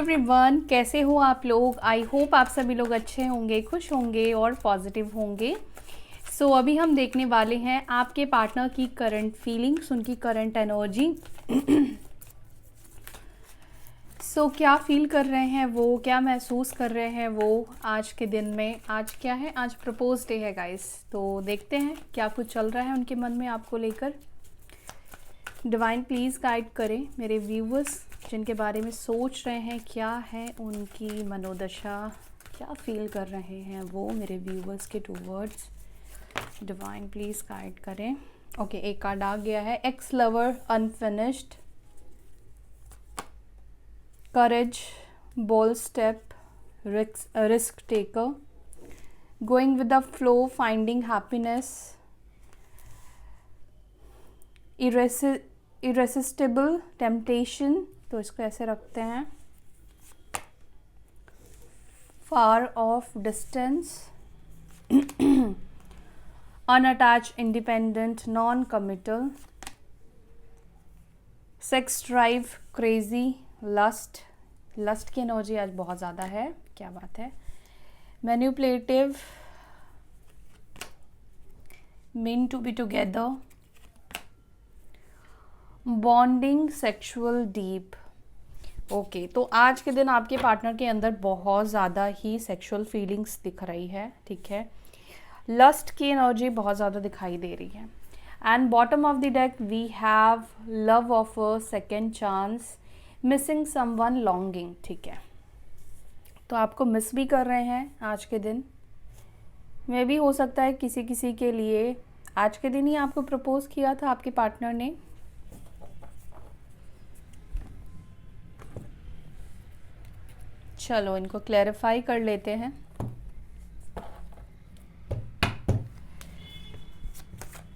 Everyone, कैसे हो आप लोग। आई होप आप सभी लोग अच्छे होंगे, खुश होंगे और पॉजिटिव होंगे। सो अभी हम देखने वाले हैं आपके पार्टनर की करंट फीलिंग्स, उनकी करंट एनर्जी। सो क्या फील कर रहे हैं वो, क्या महसूस कर रहे हैं वो आज के दिन में। आज क्या है, आज प्रपोज डे है गाइस। तो देखते हैं क्या कुछ चल रहा है उनके मन में आपको लेकर। डिवाइन प्लीज़ गाइड करें मेरे व्यूवर्स जिनके बारे में सोच रहे हैं, क्या है उनकी मनोदशा, क्या फील कर रहे हैं वो मेरे व्यूवर्स के टूवर्ड्स। डिवाइन प्लीज़ गाइड करें। ओके, एक कार्ड आ गया है, ex lover unfinished, courage, bold step, risk taker, going with the flow, finding happiness, irresistible temptation, तो इसको ऐसे रखते हैं, far off distance, unattached, independent, non committal, sex drive, crazy, lust. Lust की एनर्जी आज बहुत ज़्यादा है, क्या बात है। Manipulative, meant to be together, bonding, sexual, deep. Okay, तो आज के दिन आपके पार्टनर के अंदर बहुत ज़्यादा ही सेक्सुअल फीलिंग्स दिख रही है, ठीक है। लस्ट की एनर्जी बहुत ज़्यादा दिखाई दे रही है। And bottom of the deck we have love of a second chance, missing someone, longing, ठीक है। तो आपको मिस भी कर रहे हैं आज के दिन। मे भी हो सकता है किसी किसी के लिए आज के दिन ही आपको प्रपोज किया था आपके पार्टनर ने। चलो इनको क्लैरिफाई कर लेते हैं।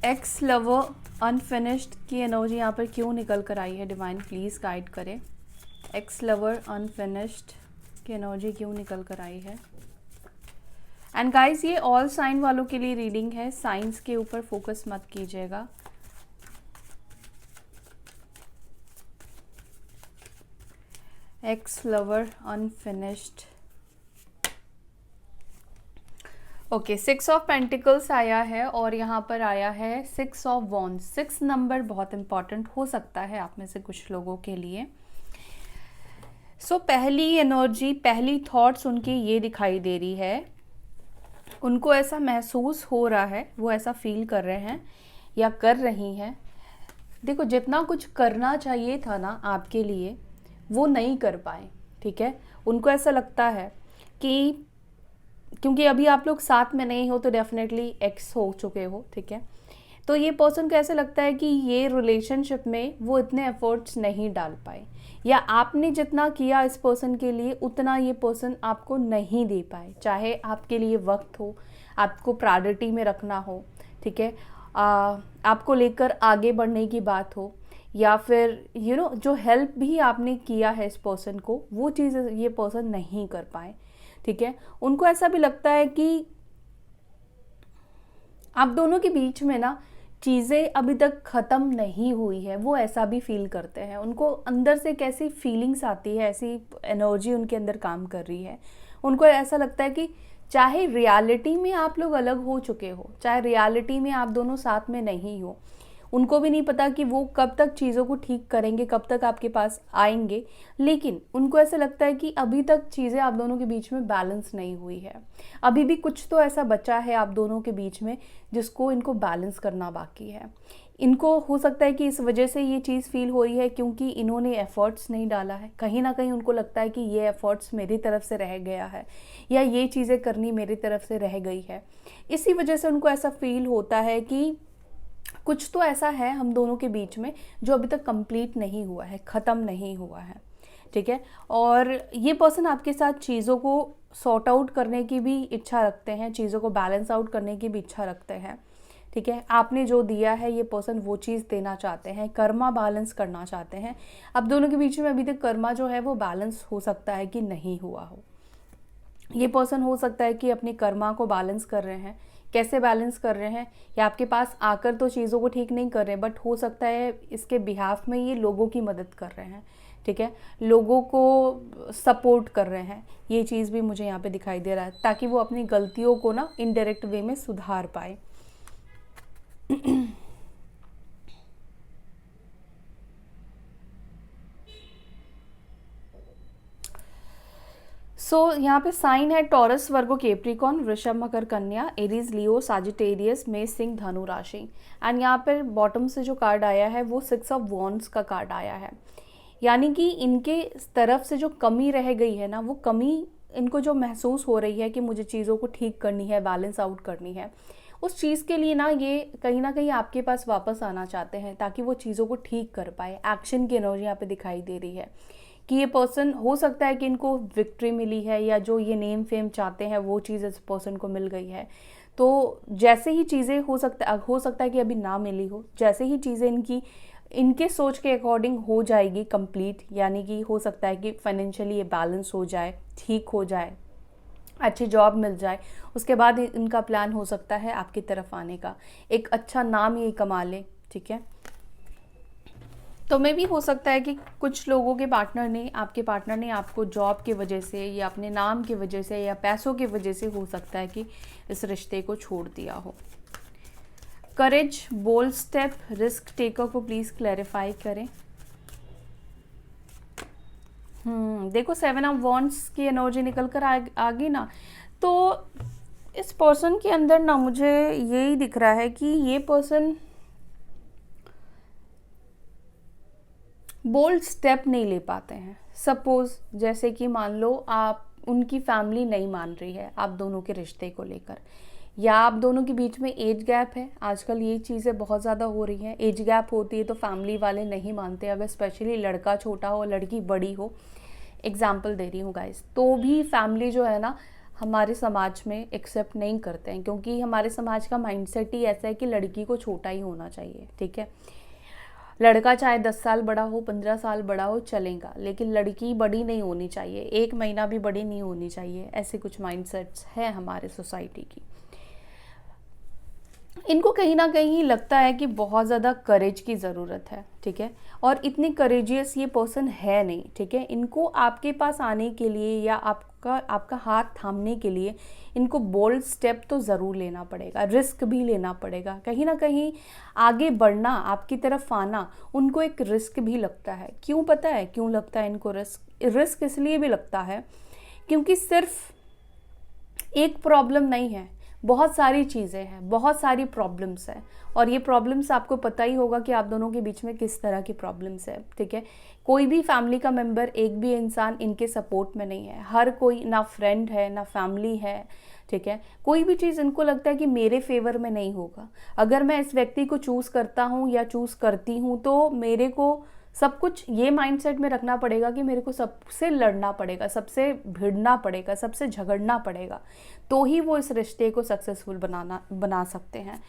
एक्स लवर अनफिनिश्ड की एनर्जी यहाँ पर क्यों निकल कर आई है, डिवाइन प्लीज़ गाइड करें। एक्स लवर अनफिनिश्ड की एनर्जी क्यों निकल कर आई है। एंड गाइस, ये ऑल साइन वालों के लिए रीडिंग है, साइंस के ऊपर फोकस मत कीजिएगा। X lover unfinished. Okay, 6 of pentacles आया है और यहाँ पर आया है 6 ऑफ वॉन्ड्स। 6 नंबर बहुत इंपॉर्टेंट हो सकता है आप में से कुछ लोगों के लिए। सो पहली एनर्जी, पहली थॉट्स उनकी ये दिखाई दे रही है, उनको ऐसा महसूस हो रहा है, वो ऐसा फील कर रहे हैं या कर रही हैं। देखो, जितना कुछ करना चाहिए था ना आपके लिए वो नहीं कर पाए, ठीक है। उनको ऐसा लगता है कि क्योंकि अभी आप लोग साथ में नहीं हो तो डेफिनेटली एक्स हो चुके हो, ठीक है। तो ये पर्सन को ऐसा लगता है कि ये रिलेशनशिप में वो इतने एफर्ट्स नहीं डाल पाए, या आपने जितना किया इस पर्सन के लिए उतना ये पर्सन आपको नहीं दे पाए। चाहे आपके लिए वक्त हो, आपको प्रायोरिटी में रखना हो, ठीक है, आपको लेकर आगे बढ़ने की बात हो, या फिर जो हेल्प भी आपने किया है इस पर्सन को, वो चीज़ ये पर्सन नहीं कर पाए, ठीक है। उनको ऐसा भी लगता है कि आप दोनों के बीच में ना चीज़ें अभी तक ख़त्म नहीं हुई है, वो ऐसा भी फील करते हैं। उनको अंदर से कैसी फीलिंग्स आती है, ऐसी एनर्जी उनके अंदर काम कर रही है। उनको ऐसा लगता है कि चाहे रियलिटी में आप लोग अलग हो चुके हो, चाहे रियलिटी में आप दोनों साथ में नहीं हो, उनको भी नहीं पता कि वो कब तक चीज़ों को ठीक करेंगे, कब तक आपके पास आएंगे, लेकिन उनको ऐसा लगता है कि अभी तक चीज़ें आप दोनों के बीच में बैलेंस नहीं हुई है। अभी भी कुछ तो ऐसा बचा है आप दोनों के बीच में जिसको इनको बैलेंस करना बाकी है। इनको हो सकता है कि इस वजह से ये चीज़ फील हो रही है क्योंकि इन्होंने एफर्ट्स नहीं डाला है। कहीं ना कहीं उनको लगता है कि ये एफर्ट्स मेरी तरफ से रह गया है, या ये चीज़ें करनी मेरी तरफ से रह गई है। इसी वजह से उनको ऐसा फील होता है कि कुछ तो ऐसा है हम दोनों के बीच में जो अभी तक कंप्लीट नहीं हुआ है, ख़त्म नहीं हुआ है, ठीक है। और ये पर्सन आपके साथ चीज़ों को सॉर्ट आउट करने की भी इच्छा रखते हैं, चीज़ों को बैलेंस आउट करने की भी इच्छा रखते हैं, ठीक है। आपने जो दिया है ये पर्सन वो चीज़ देना चाहते हैं, कर्मा बैलेंस करना चाहते हैं। अब दोनों के बीच में अभी तक कर्मा जो है वो बैलेंस हो सकता है कि नहीं हुआ हो। ये पर्सन हो सकता है कि अपनी कर्मा को बैलेंस कर रहे हैं। कैसे बैलेंस कर रहे हैं, या आपके पास आकर तो चीज़ों को ठीक नहीं कर रहे, बट हो सकता है इसके बिहाफ में ये लोगों की मदद कर रहे हैं, ठीक है, लोगों को सपोर्ट कर रहे हैं, ये चीज़ भी मुझे यहाँ पे दिखाई दे रहा है, ताकि वो अपनी गलतियों को ना इनडायरेक्ट वे में सुधार पाए। यहाँ पे साइन है टॉरस, वर्गो, केप्रिकॉन, वृषभ, मकर, कन्या, एरीज, लियो, साजिटेरियस, मेष, सिंह, धनु राशि। एंड यहाँ पर बॉटम से जो कार्ड आया है वो 6 ऑफ वॉन्ड्स का कार्ड आया है, यानी कि इनके तरफ से जो कमी रह गई है ना, वो कमी इनको जो महसूस हो रही है कि मुझे चीज़ों को ठीक करनी है, बैलेंस आउट करनी है, उस चीज़ के लिए ना कहीं आपके पास वापस आना चाहते हैं, ताकि वो चीज़ों को ठीक कर पाए। एक्शन की एनर्जी यहाँ पे दिखाई दे रही है कि ये पर्सन, हो सकता है कि इनको विक्ट्री मिली है, या जो ये नेम फेम चाहते हैं वो चीज़ इस पर्सन को मिल गई है। तो जैसे ही चीज़ें हो सकता है कि अभी ना मिली हो, जैसे ही चीज़ें इनके सोच के अकॉर्डिंग हो जाएगी कंप्लीट, यानी कि हो सकता है कि फाइनेंशियली ये बैलेंस हो जाए, ठीक हो जाए, अच्छी जॉब मिल जाए, उसके बाद इनका प्लान हो सकता है आपकी तरफ आने का, एक अच्छा नाम ये कमा ले। ठीक है, तो में भी हो सकता है कि कुछ लोगों के आपके पार्टनर ने आपको जॉब की वजह से, या अपने नाम की वजह से, या पैसों की वजह से हो सकता है कि इस रिश्ते को छोड़ दिया हो। करेज, बोल्ड स्टेप, रिस्क टेकर को प्लीज क्लैरिफाई करें। देखो 7 ऑफ वॉन्ड्स की एनर्जी निकल कर आ गई ना, तो इस पर्सन के अंदर ना मुझे यही दिख रहा है कि ये पर्सन बोल्ड स्टेप नहीं ले पाते हैं। सपोज जैसे कि मान लो उनकी फैमिली नहीं मान रही है आप दोनों के रिश्ते को लेकर, या आप दोनों के बीच में एज गैप है। आजकल ये चीज़ें बहुत ज़्यादा हो रही हैं, एज गैप होती है तो फैमिली वाले नहीं मानते, अगर स्पेशली लड़का छोटा हो लड़की बड़ी हो, एग्जाम्पल दे रही हूँ गाइस, तो भी फैमिली जो है ना हमारे समाज में एक्सेप्ट नहीं करते हैं, क्योंकि हमारे समाज का माइंडसेट ही ऐसा है कि लड़की को छोटा ही होना चाहिए। ठीक है, लड़का चाहे 10 साल बड़ा हो, 15 साल बड़ा हो, चलेगा, लेकिन लड़की बड़ी नहीं होनी चाहिए, 1 महीना भी बड़ी नहीं होनी चाहिए। ऐसे कुछ माइंडसेट्स हैं हमारे सोसाइटी की। इनको कहीं ना कहीं लगता है कि बहुत ज़्यादा करेज की ज़रूरत है। ठीक है, और इतनी करेजियस ये पर्सन है नहीं। ठीक है, इनको आपके पास आने के लिए या आपका हाथ थामने के लिए इनको बोल्ड स्टेप तो ज़रूर लेना पड़ेगा, रिस्क भी लेना पड़ेगा। कहीं ना कहीं आगे बढ़ना, आपकी तरफ आना उनको एक रिस्क भी लगता है। क्यों पता है क्यों लगता है इनको रिस्क इसलिए भी लगता है क्योंकि सिर्फ एक प्रॉब्लम नहीं है, बहुत सारी चीज़ें हैं, बहुत सारी प्रॉब्लम्स हैं, और ये प्रॉब्लम्स आपको पता ही होगा कि आप दोनों के बीच में किस तरह की प्रॉब्लम्स है। ठीक है, कोई भी फैमिली का मेंबर, एक भी इंसान इनके सपोर्ट में नहीं है। हर कोई, ना फ्रेंड है ना फैमिली है। ठीक है, कोई भी चीज़ इनको लगता है कि मेरे फेवर में नहीं होगा। अगर मैं इस व्यक्ति को चूज़ करता हूँ या चूज़ करती हूँ तो मेरे को सब कुछ ये माइंडसेट में रखना पड़ेगा कि मेरे को सबसे लड़ना पड़ेगा, सबसे भिड़ना पड़ेगा, सबसे झगड़ना पड़ेगा, तो ही वो इस रिश्ते को सक्सेसफुल बना सकते हैं।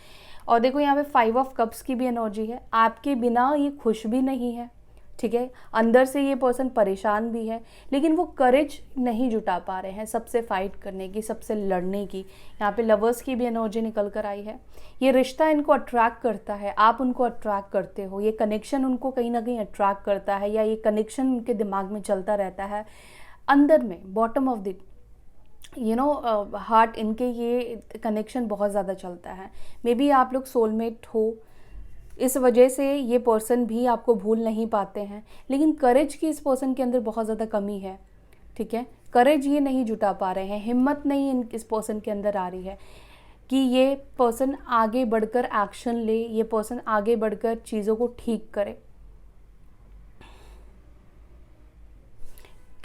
और देखो यहाँ पे 5 ऑफ कप्स की भी एनर्जी है। आपके बिना ये खुश भी नहीं है। ठीक है, अंदर से ये पर्सन परेशान भी है, लेकिन वो करेज नहीं जुटा पा रहे हैं सबसे फाइट करने की, सबसे लड़ने की। यहाँ पे लवर्स की भी एनर्जी निकल कर आई है। ये रिश्ता इनको अट्रैक्ट करता है, आप उनको अट्रैक्ट करते हो, ये कनेक्शन उनको कहीं ना कहीं अट्रैक्ट करता है, या ये कनेक्शन उनके दिमाग में चलता रहता है अंदर में, बॉटम ऑफ द हार्ट इनके ये कनेक्शन बहुत ज़्यादा चलता है। मे बी आप लोग सोलमेट हो, इस वजह से ये पर्सन भी आपको भूल नहीं पाते हैं, लेकिन करेज की इस पर्सन के अंदर बहुत ज़्यादा कमी है। ठीक है, करेज ये नहीं जुटा पा रहे हैं, हिम्मत नहीं इस पर्सन के अंदर आ रही है कि ये पर्सन आगे बढ़कर एक्शन ले, ये पर्सन आगे बढ़कर चीज़ों को ठीक करे।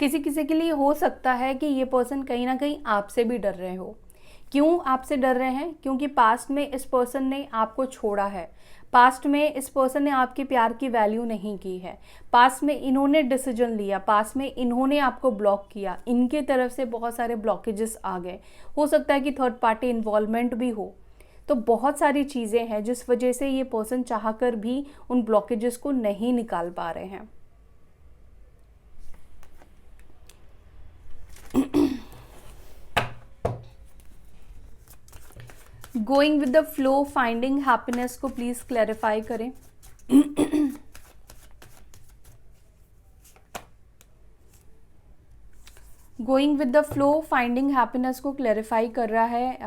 किसी किसी के लिए हो सकता है कि ये पर्सन कहीं ना कहीं आपसे भी डर रहे हो। क्यों आपसे डर रहे हैं? क्योंकि पास्ट में इस पर्सन ने आपको छोड़ा है, पास्ट में इस पर्सन ने आपके प्यार की वैल्यू नहीं की है, पास्ट में इन्होंने डिसीजन लिया, पास्ट में इन्होंने आपको ब्लॉक किया, इनके तरफ से बहुत सारे ब्लॉकेजेस आ गए। हो सकता है कि थर्ड पार्टी इन्वॉल्वमेंट भी हो। तो बहुत सारी चीज़ें हैं जिस वजह से ये पर्सन चाहकर भी उन ब्लॉकेजेस को नहीं निकाल पा रहे हैं। Going with the flow, finding happiness को प्लीज क्लैरिफाई करें। Going with the flow, finding happiness को क्लैरिफाई कर रहा है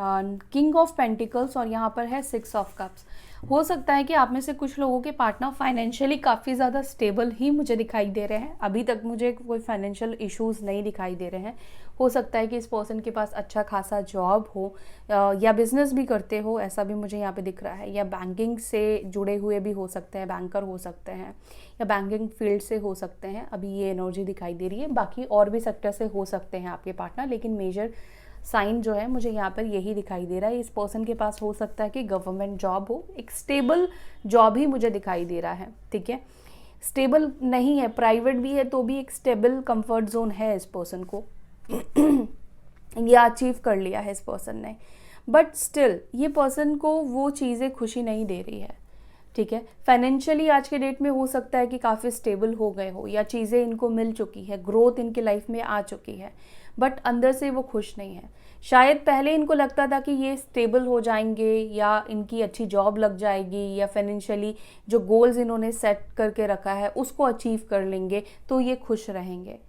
किंग ऑफ पेंटिकल्स, और यहाँ पर है 6 ऑफ कप्स। हो सकता है कि आप में से कुछ लोगों के पार्टनर फाइनेंशियली काफ़ी ज़्यादा स्टेबल ही मुझे दिखाई दे रहे हैं। अभी तक मुझे कोई फाइनेंशियल इश्यूज़ नहीं दिखाई दे रहे हैं। हो सकता है कि इस पर्सन के पास अच्छा खासा जॉब हो या बिजनेस भी करते हो, ऐसा भी मुझे यहाँ पे दिख रहा है। या बैंकिंग से जुड़े हुए भी हो सकते हैं, बैंकर हो सकते हैं, या बैंकिंग फील्ड से हो सकते हैं। अभी ये एनर्जी दिखाई दे रही है। बाकी और भी सेक्टर से हो सकते हैं आपके पार्टनर, लेकिन मेजर साइन जो है मुझे यहाँ पर यही दिखाई दे रहा है। इस पर्सन के पास हो सकता है कि गवर्नमेंट जॉब हो, एक स्टेबल जॉब ही मुझे दिखाई दे रहा है। ठीक है, स्टेबल नहीं है, प्राइवेट भी है, तो भी एक स्टेबल कंफर्ट जोन है इस पर्सन को ये अचीव कर लिया है इस पर्सन ने। बट स्टिल ये पर्सन को वो चीज़ें खुशी नहीं दे रही है। ठीक है, फाइनेंशियली आज के डेट में हो सकता है कि काफ़ी स्टेबल हो गए हो, या चीज़ें इनको मिल चुकी है, ग्रोथ इनके लाइफ में आ चुकी है, बट अंदर से वो खुश नहीं है। शायद पहले इनको लगता था कि ये स्टेबल हो जाएंगे, या इनकी अच्छी जॉब लग जाएगी, या फाइनेंशियली जो गोल्स इन्होंने सेट करके रखा है उसको अचीव कर लेंगे तो ये खुश रहेंगे।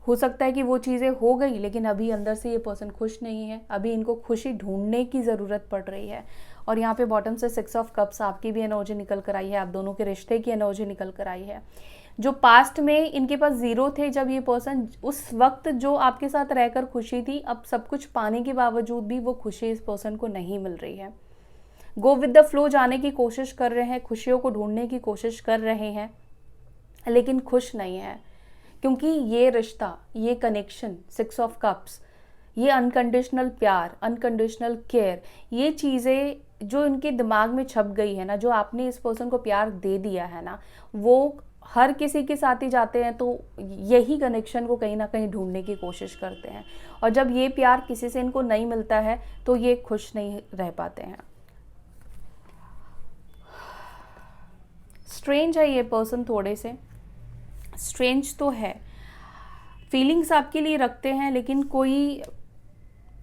हो सकता है कि वो चीज़ें हो गई, लेकिन अभी अंदर से ये पर्सन खुश नहीं है। अभी इनको खुशी ढूंढने की ज़रूरत पड़ रही है। और यहाँ पे बॉटम से 6 ऑफ कप्स, आपकी भी एनर्जी निकल कर आई है, आप दोनों के रिश्ते की एनर्जी निकल कर आई है। जो पास्ट में इनके पास 0 थे, जब ये पर्सन उस वक्त जो आपके साथ रहकर खुशी थी, अब सब कुछ पाने के बावजूद भी वो खुशी इस पर्सन को नहीं मिल रही है। गो विद द फ्लो जाने की कोशिश कर रहे हैं, खुशियों को ढूंढने की कोशिश कर रहे हैं, लेकिन खुश नहीं है। क्योंकि ये रिश्ता, ये कनेक्शन, 6 ऑफ कप्स, ये अनकंडीशनल प्यार, अनकंडीशनल केयर, ये चीज़ें जो इनके दिमाग में छप गई है ना, जो आपने इस पर्सन को प्यार दे दिया है ना, वो हर किसी के साथ ही जाते हैं, तो यही कनेक्शन को कहीं ना कहीं ढूंढने की कोशिश करते हैं। और जब ये प्यार किसी से इनको नहीं मिलता है तो ये खुश नहीं रह पाते हैं। स्ट्रेंज है ये पर्सन, थोड़े से स्ट्रेंज तो है। फीलिंग्स आपके लिए रखते हैं, लेकिन कोई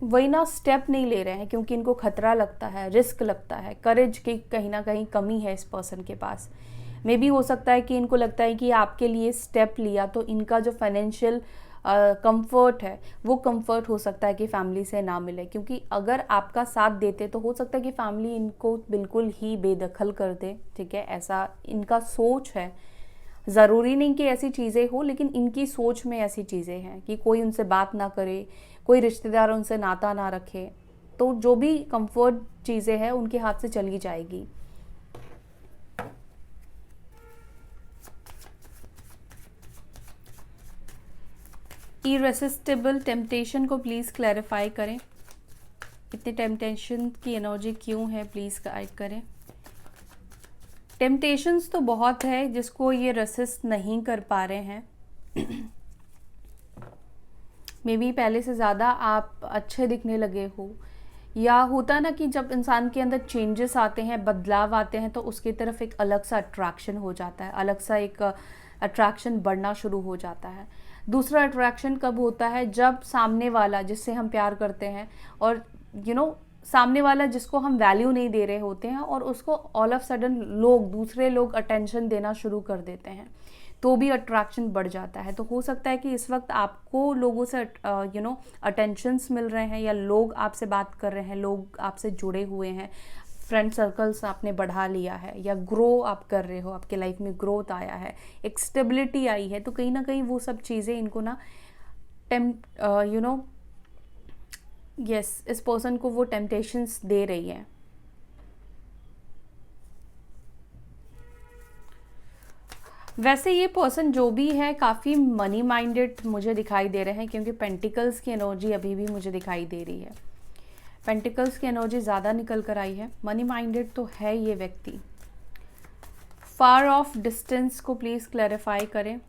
वही ना स्टेप नहीं ले रहे हैं, क्योंकि इनको खतरा लगता है, रिस्क लगता है, करेज की कहीं ना कहीं कमी है इस पर्सन के पास। मे बी हो सकता है कि इनको लगता है कि आपके लिए स्टेप लिया तो इनका जो फाइनेंशियल कंफर्ट है, वो कंफर्ट हो सकता है कि फैमिली से ना मिले। क्योंकि अगर आपका साथ देते तो हो सकता है कि फैमिली इनको बिल्कुल ही बेदखल कर दे। ठीक है, ऐसा इनका सोच है। ज़रूरी नहीं कि ऐसी चीज़ें हो, लेकिन इनकी सोच में ऐसी चीज़ें हैं कि कोई उनसे बात ना करे, कोई रिश्तेदार उनसे नाता ना रखे, तो जो भी कंफर्ट चीज़ें हैं उनके हाथ से चली जाएगी। इरेसिस्टिबल टेम्पटेशन को प्लीज़ क्लैरिफाई करें। इतने टेम्पटेशन की एनर्जी क्यों है, प्लीज़ गाइड करें। टेम्पटेशंस तो बहुत है जिसको ये रेसिस्ट नहीं कर पा रहे हैं। मे बी पहले से ज़्यादा आप अच्छे दिखने लगे हो, या होता ना कि जब इंसान के अंदर चेंजेस आते हैं, बदलाव आते हैं, तो उसकी तरफ एक अलग सा अट्रैक्शन हो जाता है, अलग सा एक अट्रैक्शन बढ़ना शुरू हो जाता है। दूसरा अट्रैक्शन कब होता है, जब सामने वाला जिससे हम प्यार करते हैं और सामने वाला जिसको हम वैल्यू नहीं दे रहे होते हैं, और उसको ऑल ऑफ सडन दूसरे लोग अटेंशन देना शुरू कर देते हैं, तो भी अट्रैक्शन बढ़ जाता है। तो हो सकता है कि इस वक्त आपको लोगों से अटेंशंस मिल रहे हैं, या लोग आपसे बात कर रहे हैं, लोग आपसे जुड़े हुए हैं, फ्रेंड सर्कल्स आपने बढ़ा लिया है, या ग्रो आप कर रहे हो, आपके लाइफ में ग्रोथ आया है, एक स्टेबिलिटी आई है। तो कहीं ना कहीं वो सब चीज़ें इनको ना इस पर्सन को वो टेम्पटेशंस दे रही है। वैसे ये पर्सन जो भी है काफ़ी मनी माइंडेड मुझे दिखाई दे रहे हैं, क्योंकि पेंटिकल्स की एनर्जी अभी भी मुझे दिखाई दे रही है। पेंटिकल्स की एनर्जी ज़्यादा निकल कर आई है। मनी माइंडेड तो है ये व्यक्ति। फार ऑफ डिस्टेंस को प्लीज़ क्लैरिफाई करें।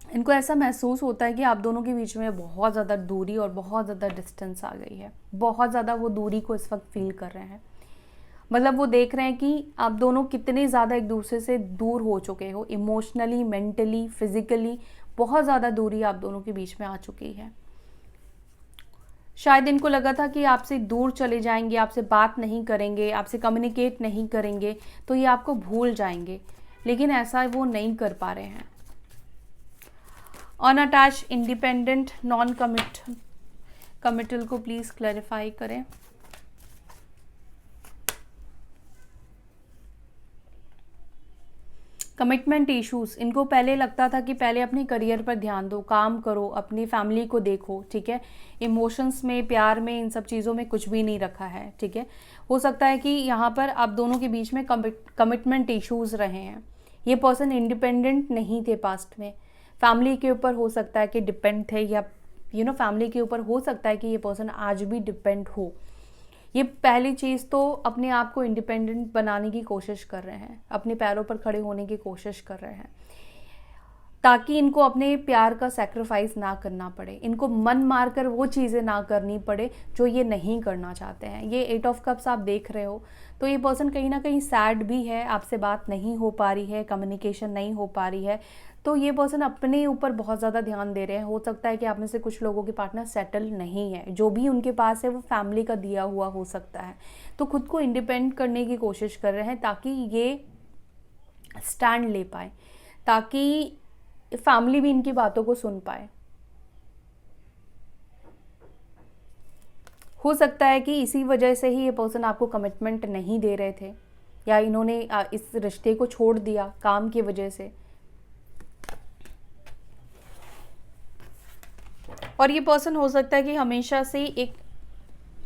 इनको ऐसा महसूस होता है कि आप दोनों के बीच में बहुत ज़्यादा दूरी और बहुत ज़्यादा डिस्टेंस आ गई है। बहुत ज़्यादा वो दूरी को इस वक्त फील कर रहे हैं। मतलब वो देख रहे हैं कि आप दोनों कितने ज़्यादा एक दूसरे से दूर हो चुके हो, इमोशनली, मेंटली, फिजिकली बहुत ज़्यादा दूरी आप दोनों के बीच में आ चुकी है। शायद इनको लगा था कि आपसे दूर चले जाएंगे, आपसे बात नहीं करेंगे, आपसे कम्युनिकेट नहीं करेंगे, तो ये आपको भूल जाएंगे, लेकिन ऐसा वो नहीं कर पा रहे हैं। अनअटैच, इंडिपेंडेंट, नॉन कमिटल को प्लीज क्लैरिफाई करें। कमिटमेंट इश्यूज, इनको पहले लगता था कि पहले अपने करियर पर ध्यान दो, काम करो, अपनी फैमिली को देखो, ठीक है। इमोशंस में, प्यार में, इन सब चीज़ों में कुछ भी नहीं रखा है, ठीक है। हो सकता है कि यहाँ पर आप दोनों के बीच में कमिटमेंट इश्यूज रहे हैं। ये पर्सन इंडिपेंडेंट नहीं थे पास्ट में, फैमिली के ऊपर हो सकता है कि डिपेंड थे, या फैमिली के ऊपर हो सकता है कि ये पर्सन आज भी डिपेंड हो। ये पहली चीज़ तो अपने आप को इंडिपेंडेंट बनाने की कोशिश कर रहे हैं, अपने पैरों पर खड़े होने की कोशिश कर रहे हैं, ताकि इनको अपने प्यार का सैक्रिफाइस ना करना पड़े, इनको मन मारकर वो चीज़ें ना करनी पड़े जो ये नहीं करना चाहते हैं। ये 8 ऑफ कप्स आप देख रहे हो, तो ये पर्सन कहीं ना कहीं सैड भी है, आपसे बात नहीं हो पा रही है, कम्युनिकेशन नहीं हो पा रही है। तो ये पर्सन अपने ऊपर बहुत ज़्यादा ध्यान दे रहे हैं। हो सकता है कि आप में से कुछ लोगों के पार्टनर सेटल नहीं है, जो भी उनके पास है वो फैमिली का दिया हुआ हो सकता है। तो खुद को इंडिपेंडेंट करने की कोशिश कर रहे हैं ताकि ये स्टैंड ले पाए, ताकि फैमिली भी इनकी बातों को सुन पाए। हो सकता है कि इसी वजह से ही ये पर्सन आपको कमिटमेंट नहीं दे रहे थे, या इन्होंने इस रिश्ते को छोड़ दिया काम की वजह से। और ये पर्सन हो सकता है कि हमेशा से एक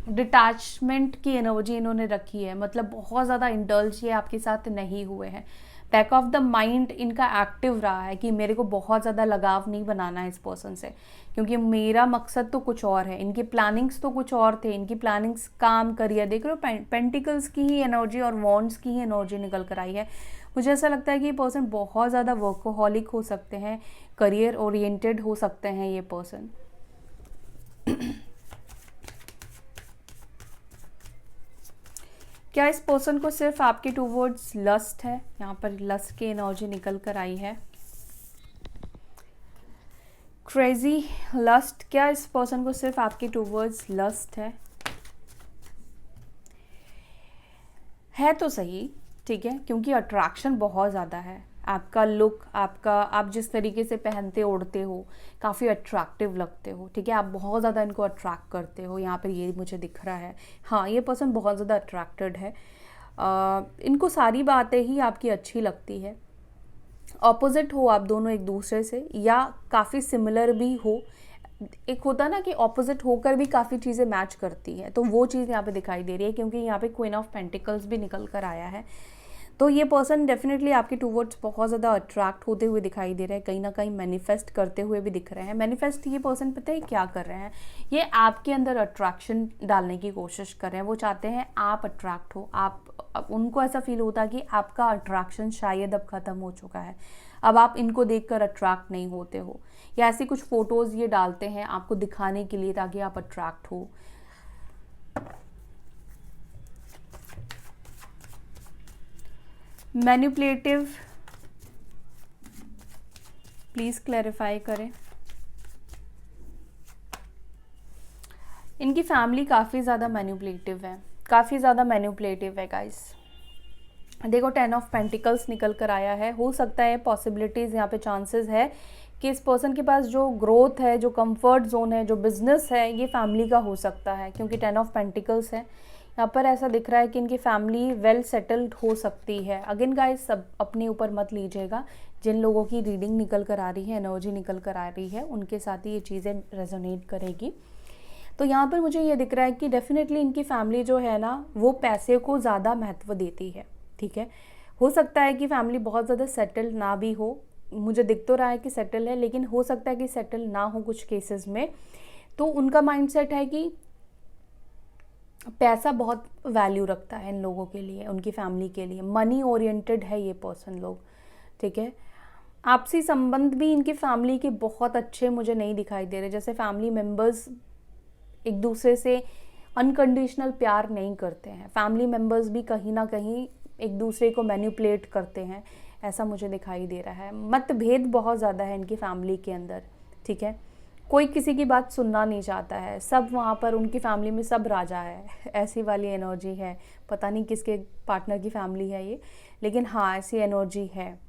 डिटैचमेंट की एनर्जी इन्होंने रखी है, मतलब बहुत ज़्यादा इंडल्ज ये आपके साथ नहीं हुए हैं। बैक ऑफ द माइंड इनका एक्टिव रहा है कि मेरे को बहुत ज़्यादा लगाव नहीं बनाना है इस पर्सन से, क्योंकि मेरा मकसद तो कुछ और है, इनकी प्लानिंग्स तो कुछ और थे। इनकी प्लानिंग्स काम, करियर, देख रहे हो पेंटिकल्स की ही एनर्जी और वॉन्ड्स की ही एनर्जी निकल कर आई है। मुझे ऐसा लगता है कि ये पर्सन बहुत ज़्यादा वर्कोहॉलिक हो सकते हैं, करियर ओरिएंटेड हो सकते हैं ये पर्सन। क्या इस पर्सन को सिर्फ आपके टूवर्ड्स लस्ट है? यहाँ पर लस्ट की एनर्जी निकल कर आई है, क्रेजी लस्ट। क्या इस पर्सन को सिर्फ आपके टूवर्ड्स लस्ट है तो सही, ठीक है, क्योंकि अट्रैक्शन बहुत ज़्यादा है। आपका लुक, आप जिस तरीके से पहनते ओढ़ते हो काफ़ी अट्रैक्टिव लगते हो, ठीक है। आप बहुत ज़्यादा इनको अट्रैक्ट करते हो, यहाँ पर ये मुझे दिख रहा है। हाँ, ये पर्सन बहुत ज़्यादा अट्रैक्टेड है। इनको सारी बातें ही आपकी अच्छी लगती है। ऑपोजिट हो आप दोनों एक दूसरे से, या काफ़ी सिमिलर भी हो। एक होता है ना कि ऑपोजिट होकर भी काफ़ी चीज़ें मैच करती है, तो वो चीज़ यहाँ पे दिखाई दे रही है, क्योंकि यहाँ पे क्वीन ऑफ पेंटिकल्स भी निकल कर आया है। तो ये पर्सन डेफिनेटली आपके टूवर्ड्स बहुत ज़्यादा अट्रैक्ट होते हुए दिखाई दे रहे हैं, कहीं ना कहीं मैनिफेस्ट करते हुए भी दिख रहे हैं। मैनिफेस्ट ये पर्सन पता है क्या कर रहे हैं, ये आपके अंदर अट्रैक्शन डालने की कोशिश कर रहे हैं। वो चाहते हैं आप अट्रैक्ट हो, उनको ऐसा फील होता है कि आपका अट्रैक्शन शायद अब ख़त्म हो चुका है, अब आप इनको देखकर अट्रैक्ट नहीं होते हो, या ऐसी कुछ फ़ोटोज़ ये डालते हैं आपको दिखाने के लिए ताकि आप अट्रैक्ट हो। मैनिपुलेटिव, प्लीज़ क्लैरिफाई करें। इनकी फैमिली काफ़ी ज़्यादा मैनिपुलेटिव है, काफ़ी ज़्यादा मैनिपुलेटिव है गाइस। देखो 10 ऑफ पेंटिकल्स निकल कर आया है। हो सकता है पॉसिबिलिटीज़, यहाँ पे चांसेस है कि इस पर्सन के पास जो ग्रोथ है, जो कंफर्ट जोन है, जो बिजनेस है, ये फैमिली का हो सकता है, क्योंकि 10 ऑफ पेंटिकल्स है। यहाँ पर ऐसा दिख रहा है कि इनकी फैमिली वेल सेटल्ड हो सकती है। अगेन गाइस, सब अपने ऊपर मत लीजिएगा। जिन लोगों की रीडिंग निकल कर आ रही है, एनर्जी निकल कर आ रही है, उनके साथ ही ये चीज़ें रेजोनेट करेगी। तो यहाँ पर मुझे ये दिख रहा है कि डेफिनेटली इनकी फैमिली जो है ना, वो पैसे को ज़्यादा महत्व देती है, ठीक है। हो सकता है कि फैमिली बहुत ज़्यादा सेटल ना भी हो, मुझे दिख तो रहा है कि सेटल है, लेकिन हो सकता है कि सेटल ना हो कुछ केसेस में। तो उनका माइंडसेट है कि पैसा बहुत वैल्यू रखता है इन लोगों के लिए, उनकी फैमिली के लिए। मनी ओरिएंटेड है ये पर्सन लोग, ठीक है। आपसी संबंध भी इनकी फैमिली के बहुत अच्छे मुझे नहीं दिखाई दे रहे, जैसे फैमिली मेम्बर्स एक दूसरे से अनकंडीशनल प्यार नहीं करते हैं। फैमिली मेम्बर्स भी कहीं ना कहीं एक दूसरे को मैनिपुलेट करते हैं, ऐसा मुझे दिखाई दे रहा है। मतभेद बहुत ज़्यादा है इनकी फैमिली के अंदर, ठीक है। कोई किसी की बात सुनना नहीं चाहता है, सब वहाँ पर उनकी फैमिली में सब राजा है, ऐसी वाली एनर्जी है। पता नहीं किसके पार्टनर की फैमिली है ये, लेकिन हाँ ऐसी एनर्जी है।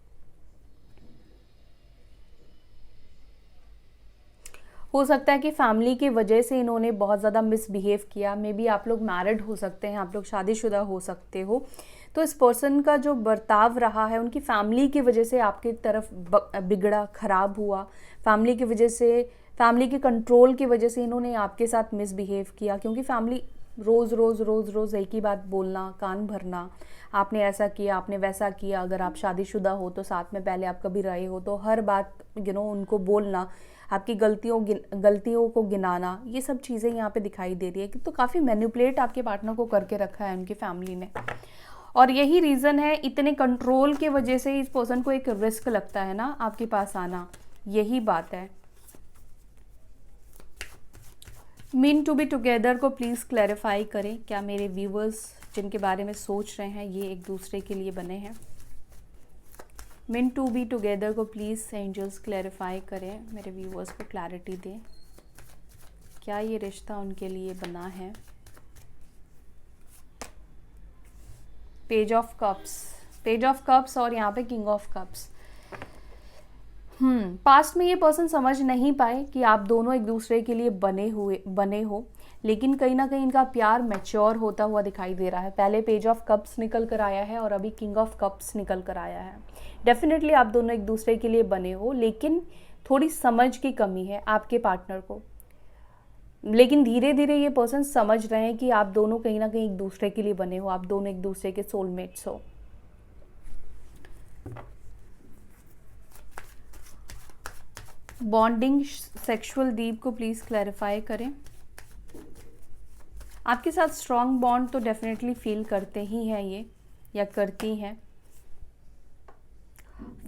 हो सकता है कि फैमिली की वजह से इन्होंने बहुत ज़्यादा मिसबिहेव किया। मे बी आप लोग मैरिड हो सकते हैं, आप लोग शादीशुदा हो सकते हो। तो इस पर्सन का जो बर्ताव रहा है उनकी फैमिली की वजह से आपकी तरफ बिगड़ा, ख़राब हुआ। फैमिली की वजह से, फैमिली के कंट्रोल की वजह से इन्होंने आपके साथ मिसबिहेव किया, क्योंकि फैमिली रोज़ रोज़ रोज़ रोज़ एक ही बात बोलना, कान भरना, आपने ऐसा किया, आपने वैसा किया। अगर आप शादीशुदा हो तो साथ में पहले आप कभी रहे हो तो हर बात उनको बोलना, आपकी गलतियों को गिनाना, ये सब चीज़ें यहाँ पे दिखाई दे रही है कि तो काफ़ी मैनिपुलेट आपके पार्टनर को करके रखा है उनकी फैमिली ने। और यही रीज़न है, इतने कंट्रोल के वजह से इस पर्सन को एक रिस्क लगता है ना आपके पास आना, यही बात है। मीन टू बी टुगेदर को प्लीज़ क्लैरिफाई करें। क्या मेरे व्यूवर्स जिनके बारे में सोच रहे हैं ये एक दूसरे के लिए बने हैं? मीन टू बी टुगेदर को प्लीज़ एंजल्स क्लैरिफाई करें, मेरे व्यूवर्स को क्लैरिटी दें। क्या ये रिश्ता उनके लिए बना है? पेज ऑफ कप्स और यहाँ पे किंग ऑफ कप्स। पास्ट में ये पर्सन समझ नहीं पाए कि आप दोनों एक दूसरे के लिए बने हो, लेकिन कहीं ना कहीं इनका प्यार मैच्योर होता हुआ दिखाई दे रहा है। पहले पेज ऑफ कप्स निकल कर आया है और अभी किंग ऑफ कप्स निकल कर आया है। डेफिनेटली आप दोनों एक दूसरे के लिए बने हो, लेकिन थोड़ी समझ की कमी है आपके पार्टनर को। लेकिन धीरे धीरे ये पर्सन समझ रहे हैं कि आप दोनों कहीं ना कहीं एक दूसरे के लिए बने हो, आप दोनों एक दूसरे के सोलमेट्स हो। बॉन्डिंग सेक्सुअल डीप को प्लीज़ क्लैरिफाई करें। आपके साथ स्ट्रॉन्ग बॉन्ड तो डेफिनेटली फील करते ही हैं ये, या करती हैं।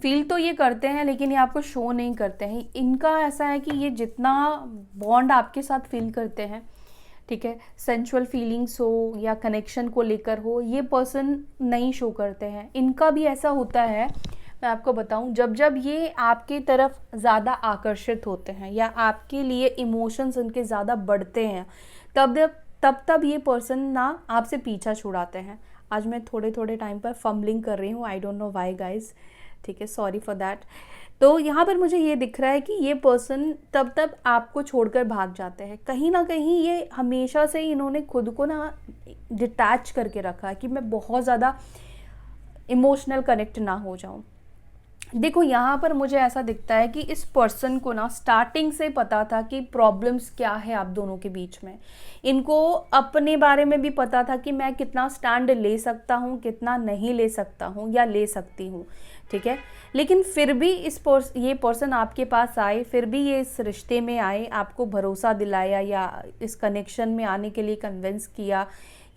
फील तो ये करते हैं लेकिन ये आपको शो नहीं करते हैं। इनका ऐसा है कि ये जितना बॉन्ड आपके साथ फील करते हैं, ठीक है, सेंसुअल फीलिंग्स हो या कनेक्शन को लेकर हो, ये पर्सन नहीं शो करते हैं। इनका भी ऐसा होता है, मैं आपको बताऊं, जब जब ये आपकी तरफ ज़्यादा आकर्षित होते हैं या आपके लिए इमोशंस उनके ज़्यादा बढ़ते हैं, तब ये पर्सन ना आपसे पीछा छुड़ाते हैं। आज मैं थोड़े थोड़े टाइम पर फम्बलिंग कर रही हूँ, I don't know why guys, ठीक है, सॉरी फॉर दैट। तो यहाँ पर मुझे ये दिख रहा है कि ये पर्सन तब आपको छोड़कर भाग जाते हैं। कहीं ना कहीं ये हमेशा से ही इन्होंने खुद को ना डिटैच करके रखा है कि मैं बहुत ज़्यादा इमोशनल कनेक्ट ना हो जाऊँ। देखो यहाँ पर मुझे ऐसा दिखता है कि इस पर्सन को ना स्टार्टिंग से पता था कि प्रॉब्लम्स क्या है आप दोनों के बीच में। इनको अपने बारे में भी पता था कि मैं कितना स्टैंड ले सकता हूँ, कितना नहीं ले सकता हूँ या ले सकती हूँ, ठीक है। लेकिन फिर भी ये पर्सन आपके पास आए, फिर भी ये इस रिश्ते में आए, आपको भरोसा दिलाया या इस कनेक्शन में आने के लिए कन्विंस किया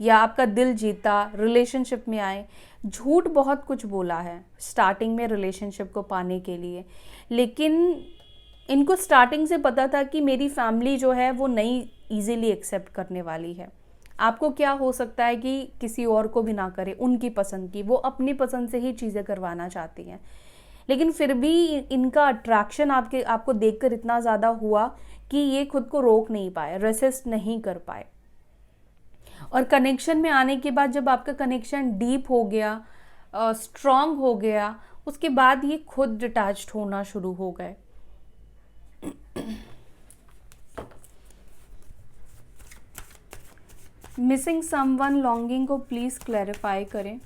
या आपका दिल जीता, रिलेशनशिप में आए। झूठ बहुत कुछ बोला है स्टार्टिंग में रिलेशनशिप को पाने के लिए, लेकिन इनको स्टार्टिंग से पता था कि मेरी फैमिली जो है वो नहीं इजीली एक्सेप्ट करने वाली है। आपको क्या हो सकता है कि किसी और को भी ना करे उनकी पसंद की, वो अपनी पसंद से ही चीज़ें करवाना चाहती हैं, लेकिन फिर भी इनका अट्रैक्शन आपको देखकर इतना ज़्यादा हुआ कि ये खुद को रोक नहीं पाए, रेसिस्ट नहीं कर पाए। और कनेक्शन में आने के बाद जब आपका कनेक्शन डीप हो गया, स्ट्रॉन्ग हो गया, उसके बाद ये खुद डिटैच्ड होना शुरू हो गए। मिसिंग समवन लॉन्गिंग को प्लीज क्लैरिफाई करें।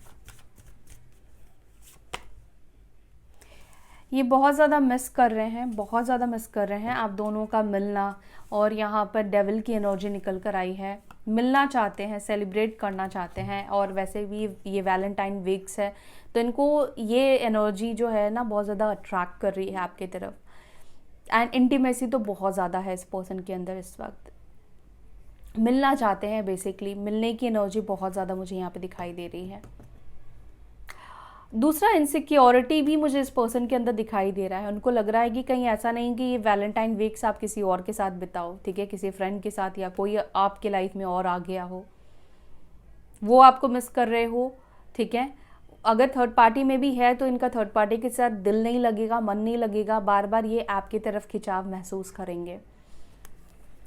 ये बहुत ज़्यादा मिस कर रहे हैं, बहुत ज़्यादा मिस कर रहे हैं आप दोनों का मिलना। और यहाँ पर डेविल की एनर्जी निकल कर आई है, मिलना चाहते हैं, सेलिब्रेट करना चाहते हैं। और वैसे भी ये वैलेंटाइन वीक्स है तो इनको ये एनर्जी जो है ना बहुत ज़्यादा अट्रैक्ट कर रही है आपकी तरफ। एंड इंटीमेसी तो बहुत ज़्यादा है इस पर्सन के अंदर इस वक्त। मिलना चाहते हैं, बेसिकली मिलने की एनर्जी बहुत ज़्यादा मुझे यहाँ पे दिखाई दे रही है। दूसरा, इनसिक्योरिटी भी मुझे इस पर्सन के अंदर दिखाई दे रहा है। उनको लग रहा है कि कहीं ऐसा नहीं कि ये वैलेंटाइन वीक्स आप किसी और के साथ बिताओ, ठीक है, किसी फ्रेंड के साथ या कोई आपके लाइफ में और आ गया हो, वो आपको मिस कर रहे हो, ठीक है। अगर थर्ड पार्टी में भी है तो इनका थर्ड पार्टी के साथ दिल नहीं लगेगा, मन नहीं लगेगा, बार बार ये आपकी तरफ खिंचाव महसूस करेंगे।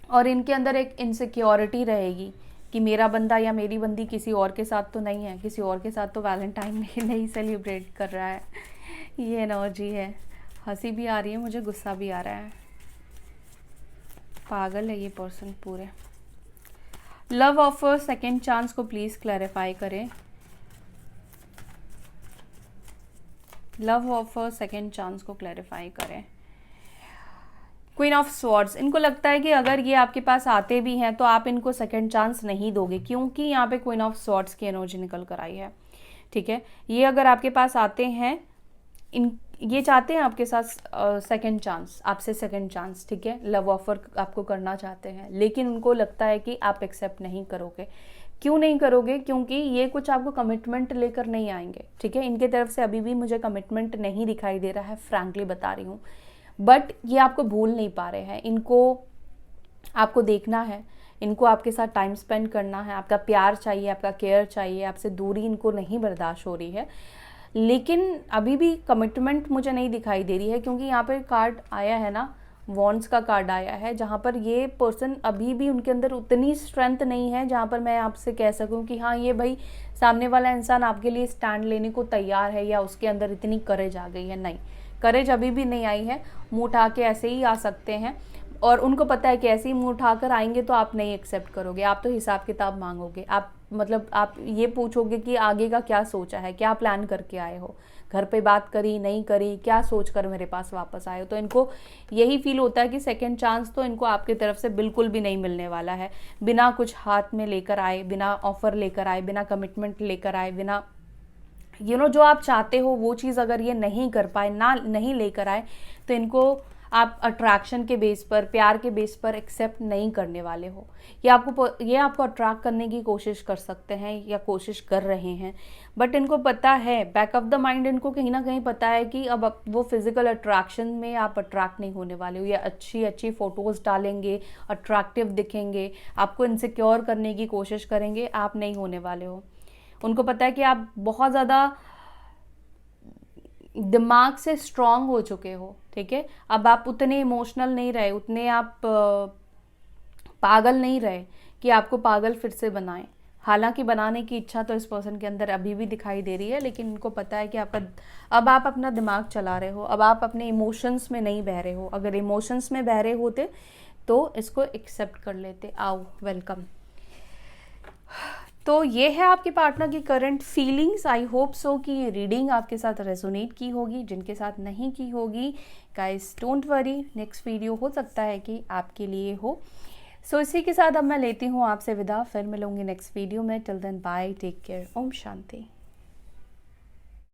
और इनके अंदर एक इनसिक्योरिटी रहेगी कि मेरा बंदा या मेरी बंदी किसी और के साथ तो नहीं है, किसी और के साथ तो वैलेंटाइन नहीं सेलिब्रेट कर रहा है। ये एनर्जी है, हंसी भी आ रही है मुझे, गुस्सा भी आ रहा है। पागल है ये पर्सन पूरे। लव ऑफर सेकेंड चांस को प्लीज क्लैरिफाई करें। लव ऑफर सेकेंड चांस को क्लैरिफाई करें। क्वीन ऑफ स्वॉर्ड्स, इनको लगता है कि अगर ये आपके पास आते भी हैं तो आप इनको सेकेंड चांस नहीं दोगे, क्योंकि यहाँ पे क्वीन ऑफ स्वॉर्ड्स की एनर्जी निकल कर आई है। ठीक है, ये अगर आपके पास आते हैं, ये चाहते हैं आपके साथ सेकेंड चांस, आपसे सेकेंड चांस। ठीक है, लव ऑफर आपको करना चाहते हैं, लेकिन उनको लगता है कि आप एक्सेप्ट नहीं करोगे। क्यों नहीं करोगे? क्योंकि ये कुछ आपको कमिटमेंट लेकर नहीं आएंगे। ठीक है, इनके तरफ से अभी भी मुझे कमिटमेंट नहीं दिखाई दे रहा है, फ्रैंकली बता रही हूँ। बट ये आपको भूल नहीं पा रहे हैं, इनको आपको देखना है, इनको आपके साथ टाइम स्पेंड करना है, आपका प्यार चाहिए, आपका केयर चाहिए, आपसे दूरी इनको नहीं बर्दाश्त हो रही है। लेकिन अभी भी कमिटमेंट मुझे नहीं दिखाई दे रही है, क्योंकि यहाँ पर कार्ड आया है ना, वॉन्ड्स का कार्ड आया है, जहाँ पर ये पर्सन अभी भी उनके अंदर उतनी स्ट्रेंथ नहीं है जहाँ पर मैं आपसे कह सकूँ कि हाँ ये भाई सामने वाला इंसान आपके लिए स्टैंड लेने को तैयार है, या उसके अंदर इतनी करेज आ गई है। नहीं, करेज अभी भी नहीं आई है। मुंह उठा के ऐसे ही आ सकते हैं, और उनको पता है कि ऐसे ही मुंह उठाकर आएंगे तो आप नहीं एक्सेप्ट करोगे, आप तो हिसाब किताब मांगोगे। आप मतलब आप ये पूछोगे कि आगे का क्या सोचा है, क्या प्लान करके आए हो, घर पे बात करी नहीं करी, क्या सोचकर मेरे पास वापस आए हो। तो इनको यही फील होता है कि सेकंड चांस तो इनको आपकी तरफ से बिल्कुल भी नहीं मिलने वाला है। बिना कुछ हाथ में लेकर आए, बिना ऑफर लेकर आए, बिना कमिटमेंट लेकर आए, बिना जो आप चाहते हो वो चीज़ अगर ये नहीं कर पाए, ना नहीं लेकर आए, तो इनको आप अट्रैक्शन के बेस पर, प्यार के बेस पर एक्सेप्ट नहीं करने वाले हो। ये आपको अट्रैक्ट करने की कोशिश कर सकते हैं या कोशिश कर रहे हैं, बट इनको पता है, बैक ऑफ द माइंड इनको कहीं ना कहीं पता है कि अब वो फिजिकल अट्रैक्शन में आप अट्रैक्ट नहीं होने वाले हो। या अच्छी अच्छी फ़ोटोज़ डालेंगे, अट्रैक्टिव दिखेंगे, आपको इनसिक्योर करने की कोशिश करेंगे, आप नहीं होने वाले हो। उनको पता है कि आप बहुत ज़्यादा दिमाग से स्ट्रांग हो चुके हो। ठीक है, अब आप उतने इमोशनल नहीं रहे, उतने आप पागल नहीं रहे कि आपको पागल फिर से बनाएं। हालांकि बनाने की इच्छा तो इस पर्सन के अंदर अभी भी दिखाई दे रही है, लेकिन उनको पता है कि अब आप अपना दिमाग चला रहे हो, अब आप अपने इमोशंस में नहीं बह रहे हो। अगर इमोशंस में बह रहे होते तो इसको एक्सेप्ट कर लेते। आओ, वेलकम। तो ये है आपके पार्टनर की current feelings. I hope so कि ये रीडिंग आपके साथ रेजोनेट की होगी। जिनके साथ नहीं की होगी, guys don't worry, next video हो सकता है कि आपके लिए हो। सो इसी के साथ अब मैं लेती हूँ आपसे विदा, फिर मिलूंगी नेक्स्ट वीडियो में। Till then bye, take care, Om शांति।